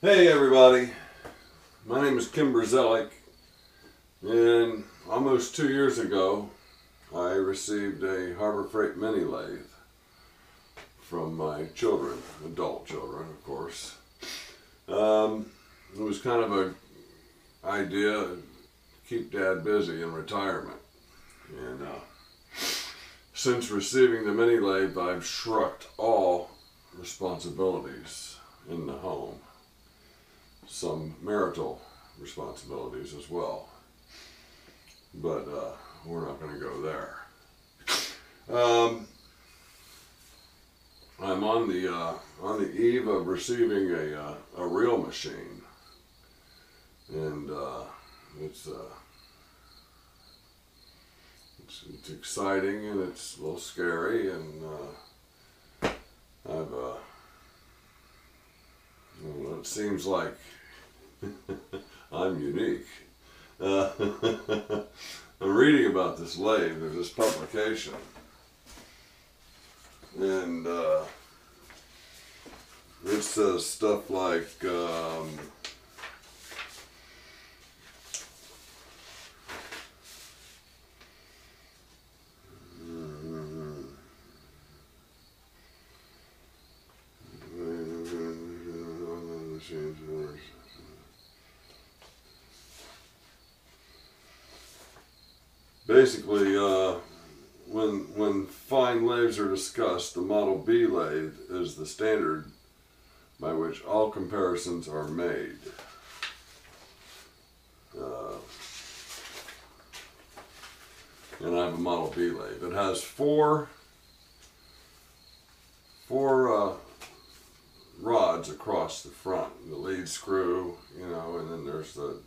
Hey everybody, my name is Kimberzelik, and almost 2 years ago I received a Harbor Freight mini lathe from my children, adult children of course. It was kind of an idea to keep Dad busy in retirement, and since receiving the mini lathe I've shrugged all responsibilities in the home. Some marital responsibilities as well, but we're not going to go there. I'm on the eve of receiving a real machine, and it's exciting and it's a little scary, and it seems like I'm unique. I'm reading about this lathe. There's this publication, and it says stuff like basically, when fine lathes are discussed, the Model B lathe is the standard by which all comparisons are made. And I have a Model B lathe. It has four rods across the front, the lead screw, you know, and then there's the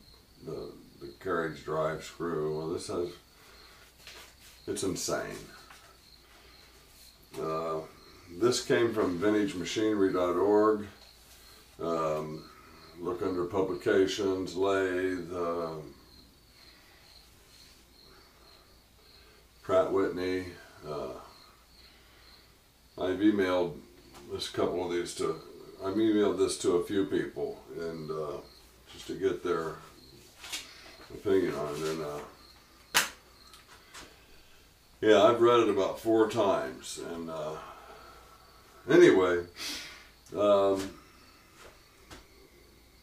carriage drive screw. Well, this has, it's insane. This came from vintagemachinery.org. Look under publications, lathe, Pratt Whitney. I've emailed this couple of these to, I've emailed this to a few people, and just to get their opinion on it. And yeah, I've read it about 4 times, and anyway, I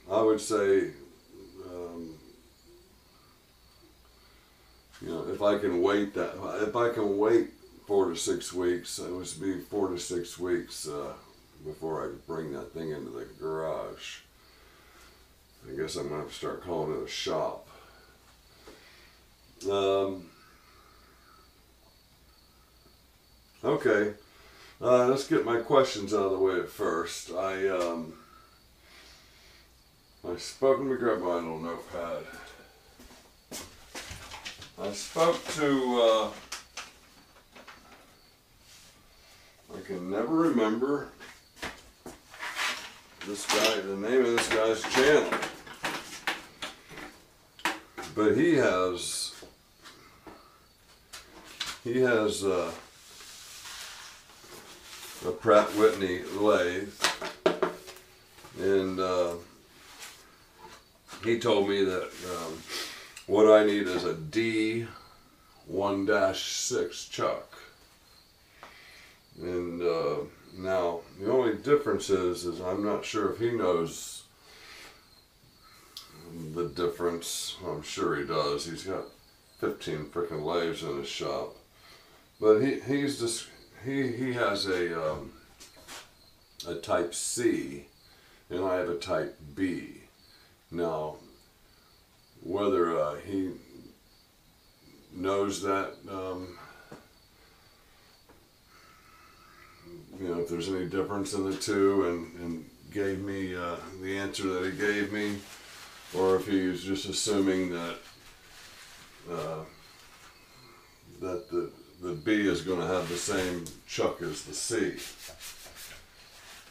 would say, you know, if I can wait 4 to 6 weeks, it would be 4 to 6 weeks before I bring that thing into the garage. I guess I'm going to have to start calling it a shop. Okay, let's get my questions out of the way at first. I spoke, let me grab my little notepad. I spoke to, I can never remember this guy, the name of this guy's channel, but he has a Pratt Whitney Lathe, and he told me that what I need is a D1-6 chuck. And now the only difference is I'm not sure if he knows the difference. I'm sure he does. He's got 15 frickin' lathes in his shop, but he has a type C, and I have a type B. Now, whether he knows that, you know, if there's any difference in the two, and gave me the answer that he gave me, or if he was just assuming that that the B is going to have the same chuck as the C.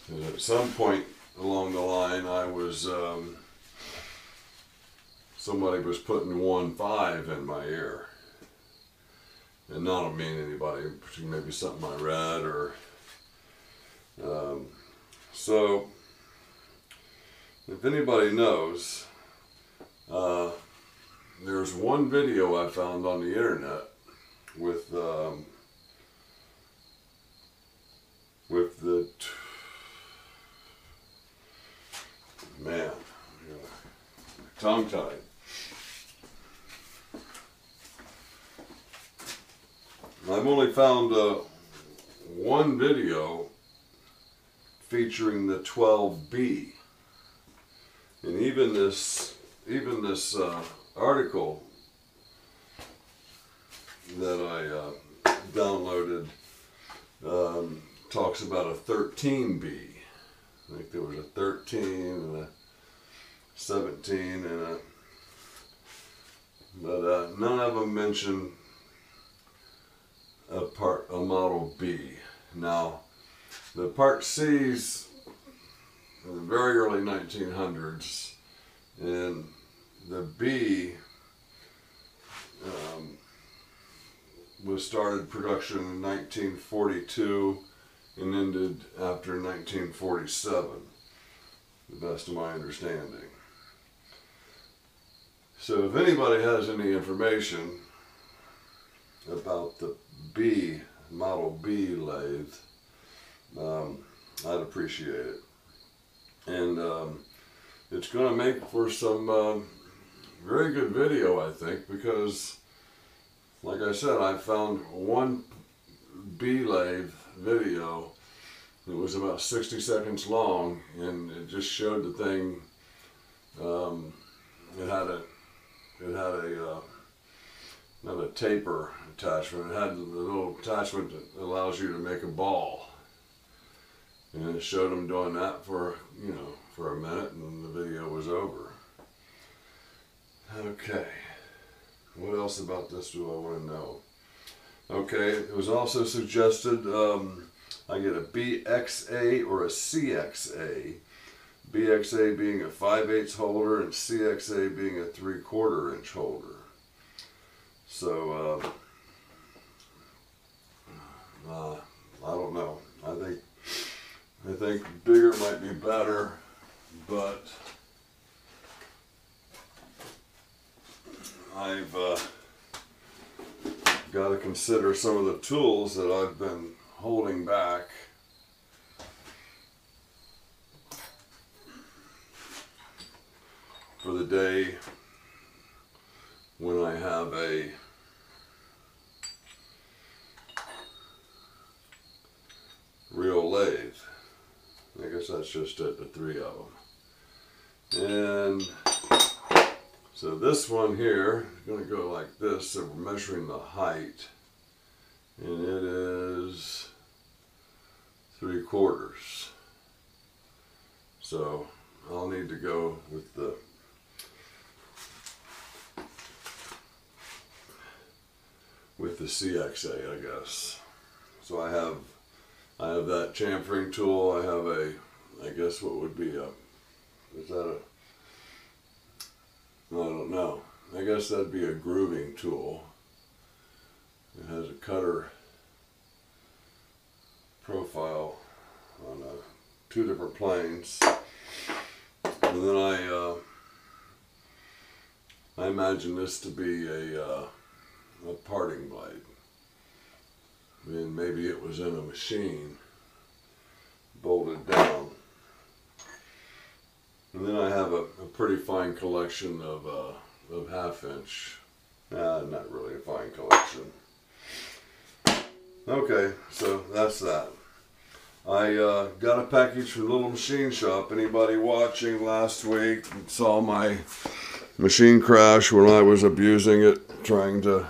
And at some point along the line, I was somebody was putting 1.5 in my ear, and not to mean anybody, maybe something I read, or so if anybody knows, there's one video I found on the internet with the man, tongue-tied. I've only found one video featuring the 12B, and even this article that I downloaded talks about a 13B. I think there was a 13 and a 17 and a, but none of them mention a model B. Now, the Part C's in the very early 1900s, and the B was started production in 1942 and ended after 1947, the best of my understanding. So if anybody has any information about the B, Model B lathe, I'd appreciate it. And it's going to make for some very good video, I think, because, like I said, I found one B lathe video that was about 60 seconds long, and it just showed the thing. It had not a taper attachment. It had the little attachment that allows you to make a ball, and it showed them doing that for a minute, and the video was over. Okay, what else about this do I want to know? Okay, it was also suggested I get a BXA or a CXA. BXA being a 5/8 holder and CXA being a 3/4 inch holder. So I don't know. I think bigger might be better, but I've got to consider some of the tools that I've been holding back. For the day when I have a real lathe. I guess that's just it, the three of them. And so this one here is going to go like this. So we're measuring the height, and it is 3/4. So I'll need to go with the CXA, I guess. So I have that chamfering tool. I have I guess what would be is that a, I don't know. I guess that'd be a grooving tool. It has a cutter profile on two different planes. And then I imagine this to be a parting blade. I mean, maybe it was in a machine, bolted down. And then I have a pretty fine collection of 1/2 inch. Not really a fine collection. Okay, so that's that. I got a package from Little Machine Shop. Anybody watching last week saw my machine crash when I was abusing it, trying to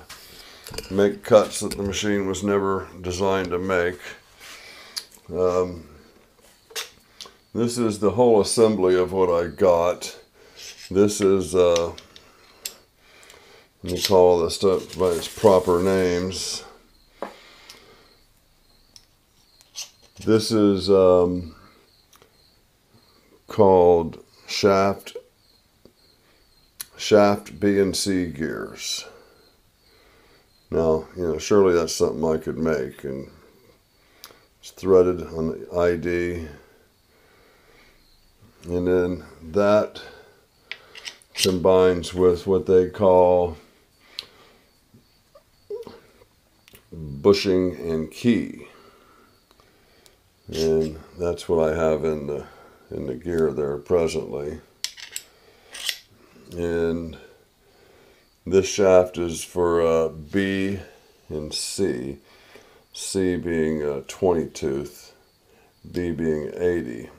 make cuts that the machine was never designed to make. This is the whole assembly of what I got. This is, let me call this stuff by its proper names. This is called shaft B and C gears. Now, surely that's something I could make, and it's threaded on the ID. And then that combines with what they call bushing and key. And that's what I have in the gear there presently. And this shaft is for B and C. C being 20 tooth, B being 80.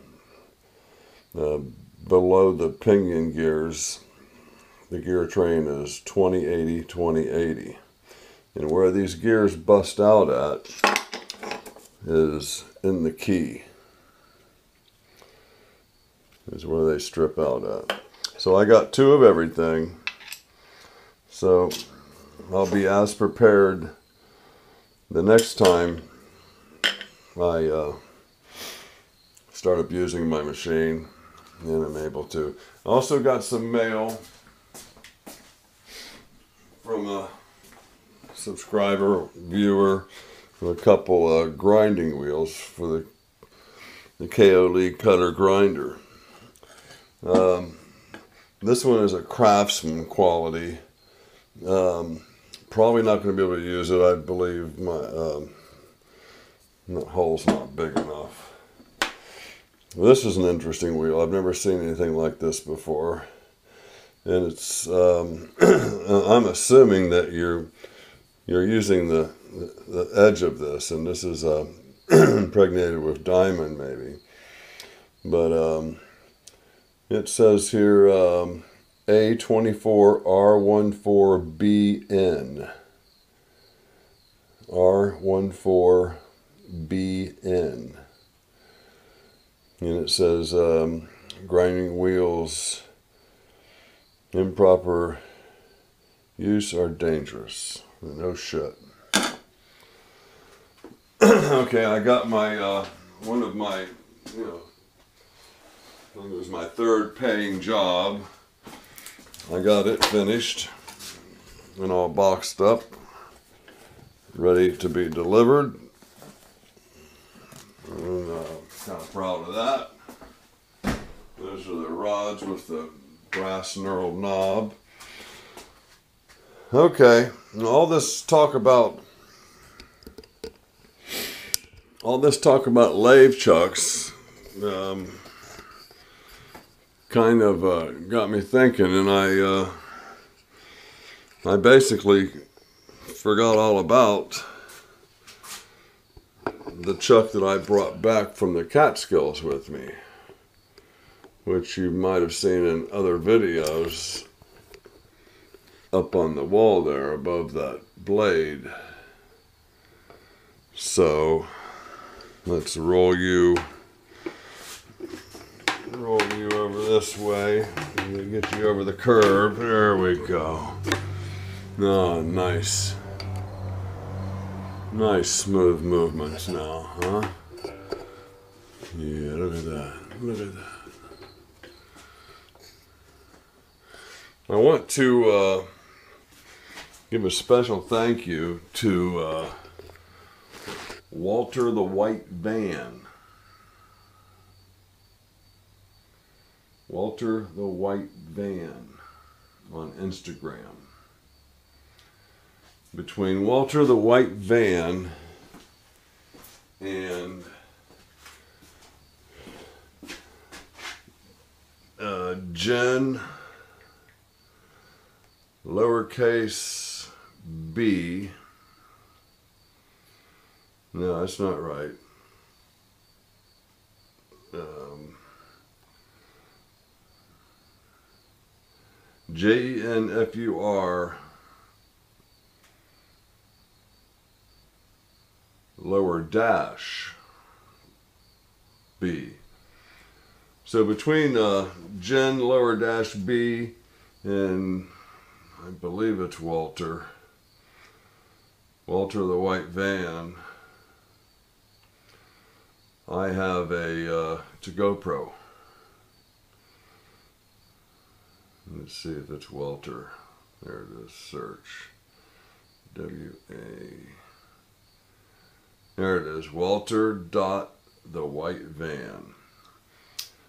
Below the pinion gears, the gear train is 20-80, 20-80. And where these gears bust out at is in the key. Is where they strip out at. So I got two of everything. So I'll be as prepared the next time I start up using my machine, and I'm able to. I also got some mail from a subscriber, viewer, with a couple grinding wheels for the KO League cutter grinder. This one is a Craftsman quality. Probably not going to be able to use it. I believe my hole's not big enough. This is an interesting wheel. I've never seen anything like this before. And it's, I'm assuming that you're using the edge of this, and this is impregnated with diamond maybe. But it says here A24R14BN. R14BN. And it says grinding wheels, improper use are dangerous. No shit. Okay, I got my, one of my, you know, it was my third paying job. I got it finished and all boxed up, ready to be delivered. And kind of proud of that. Those are the rods with the brass knurled knob. Okay, and all this talk about lathe chucks kind of got me thinking, and I basically forgot all about the chuck that I brought back from the Catskills with me, which you might have seen in other videos up on the wall there above that blade. So let's roll you over this way and get you over the curb. There we go. Oh, nice. Nice smooth movements now, huh? Yeah, look at that. Look at that. I want to give a special thank you to Walter the White Van. Walter the White Van on Instagram. Between Walter the White Van and Jen lowercase b, no, that's not right, JENFUR lower dash B. So between Jen lower dash B and I believe it's Walter the White Van, I have a it's a GoPro. Let's see if it's Walter. There it is. Search. W-A. There it is. Walter the White Van.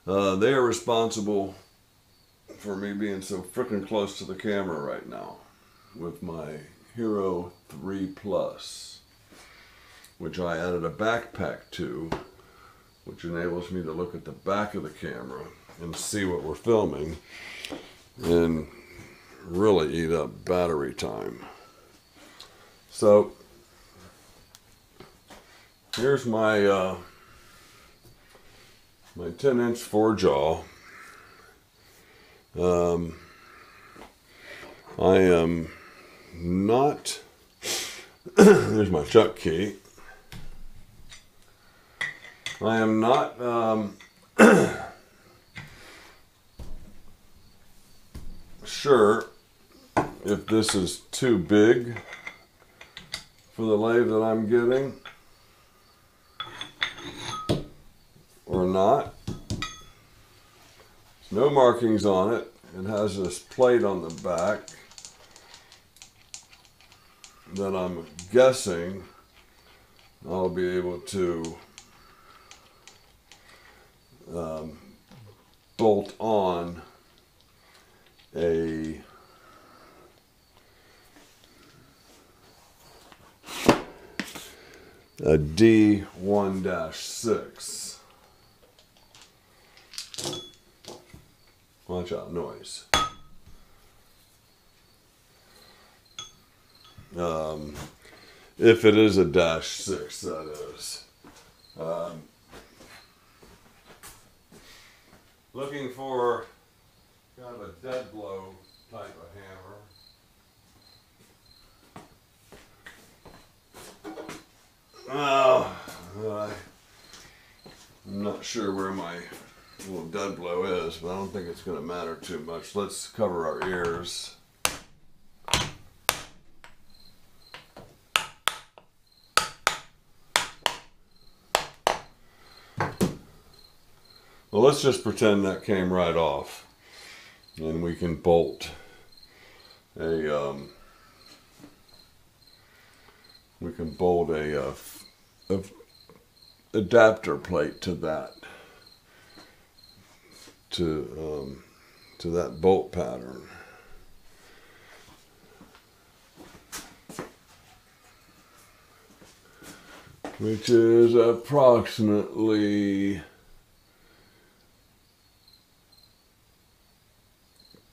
They are responsible for me being so freaking close to the camera right now with my Hero 3 Plus, which I added a backpack to, which enables me to look at the back of the camera and see what we're filming and really eat up battery time. So here's my my 10-inch 4-jaw. I am not there's my chuck key. I am not sure if this is too big for the lathe that I'm getting or not. There's no markings on it. It has this plate on the back that I'm guessing I'll be able to bolt on a D1-6. Watch out, noise. If it is a -6, that is. Looking for kind of a dead blow type of hammer. I'm not sure where my little dead blow is, but I don't think it's going to matter too much. Let's cover our ears. Well, let's just pretend that came right off, and we can bolt a adapter plate to that, to that bolt pattern. Which is approximately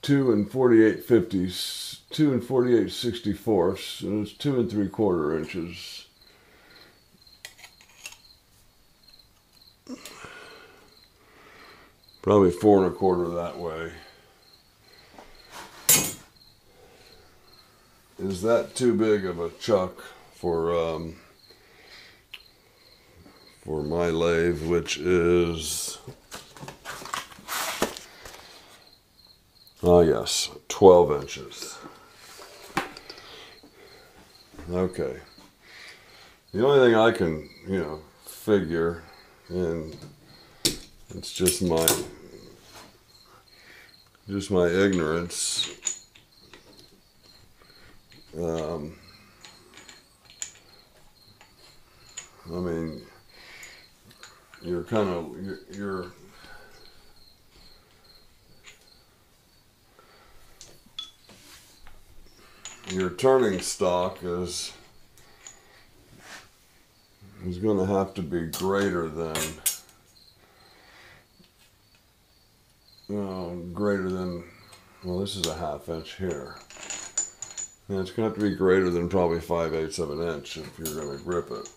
2 48/64, and it's 2 3/4 inches. Probably 4 1/4 that way. Is that too big of a chuck for my lathe, which is, oh yes, 12 inches. Okay. The only thing I can, figure, and it's just my ignorance. I mean, you're kind of, your turning stock is going to have to be greater than, well, this is a 1/2 inch here. And it's going to have to be greater than probably 5/8 of an inch if you're going to grip it.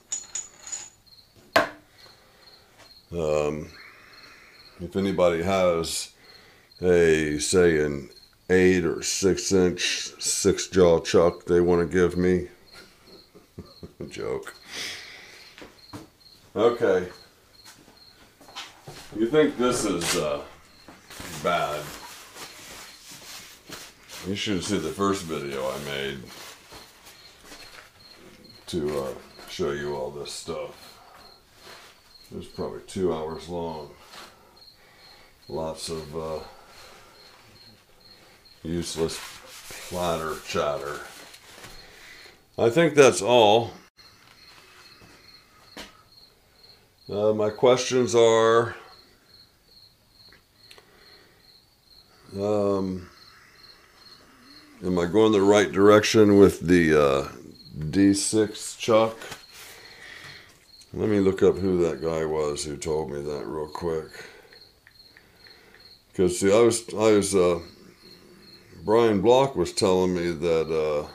If anybody has say an 8 or 6 inch 6-jaw chuck they want to give me, joke. Okay. You think this is bad? You should see the first video I made to show you all this stuff. It was probably 2 hours long. Lots of useless platter chatter. I think that's all. My questions are, Am I going the right direction with the D6 chuck? Let me look up who that guy was who told me that real quick. Because see, Brian Block was telling me that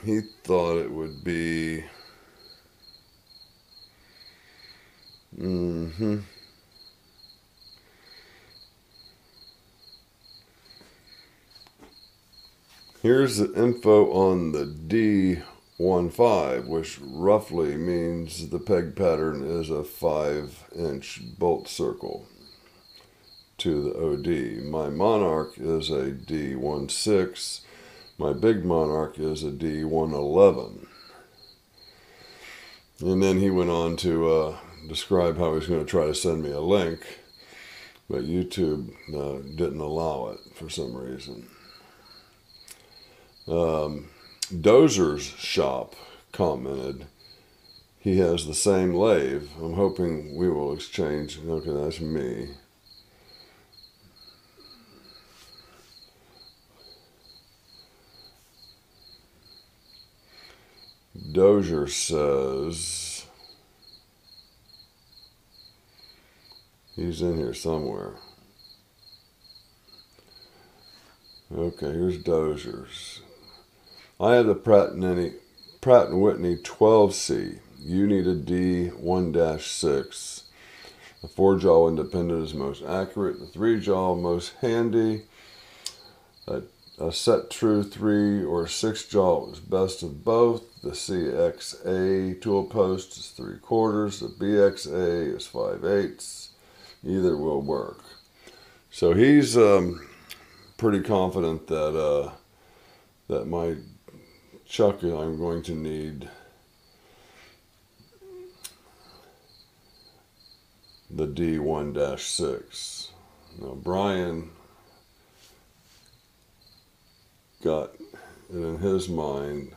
he thought it would be Here's the info on the D15, which roughly means the peg pattern is a 5-inch bolt circle to the OD. My Monarch is a D16. My big Monarch is a D111. And then he went on to describe how he was going to try to send me a link, but YouTube didn't allow it for some reason. Dozer's shop commented he has the same lathe. I'm hoping we will exchange. Okay, that's me. Dozier says he's in here somewhere. Okay, here's Dozier's. I have the Pratt Whitney 12C. You need a D1-6. The 4-jaw independent is most accurate. The 3-jaw most handy. A set true 3 or 6-jaw is best of both. The CXA tool post is 3/4. The BXA is 5/8. Either will work. So he's pretty confident that that my chuck I'm going to need the D1-6. Now Brian got it in his mind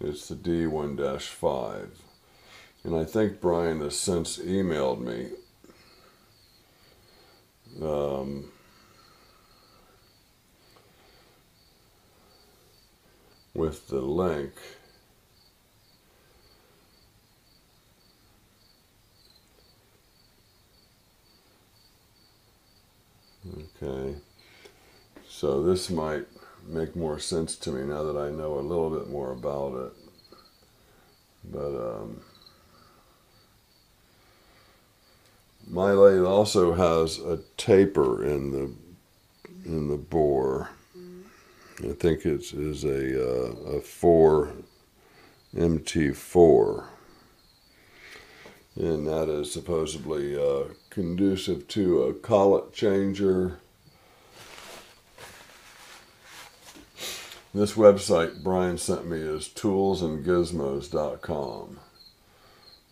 it's the D1-5, and I think Brian has since emailed me with the link. Okay, so this might make more sense to me now that I know a little bit more about it. But my lathe also has a taper in the bore. I think it is a 4 MT4, and that is supposedly conducive to a collet changer. This website Brian sent me is toolsandgizmos.com.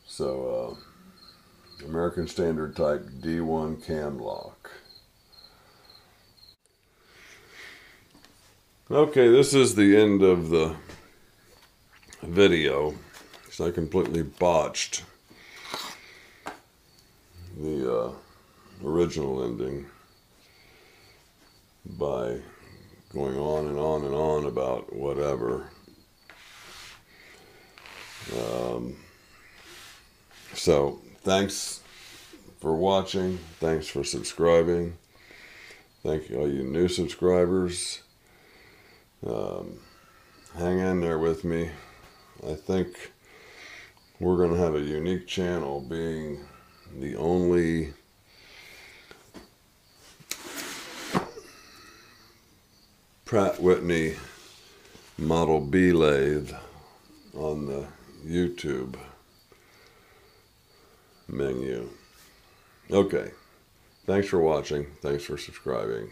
So American Standard Type D1 cam lock. Okay, this is the end of the video. So I completely botched the original ending by going on and on and on about whatever. So thanks for watching. Thanks for subscribing. Thank you all you new subscribers. Hang in there with me. I think we're going to have a unique channel, being the only Pratt Whitney Model B lathe on the YouTube menu. Okay, thanks for watching. Thanks for subscribing.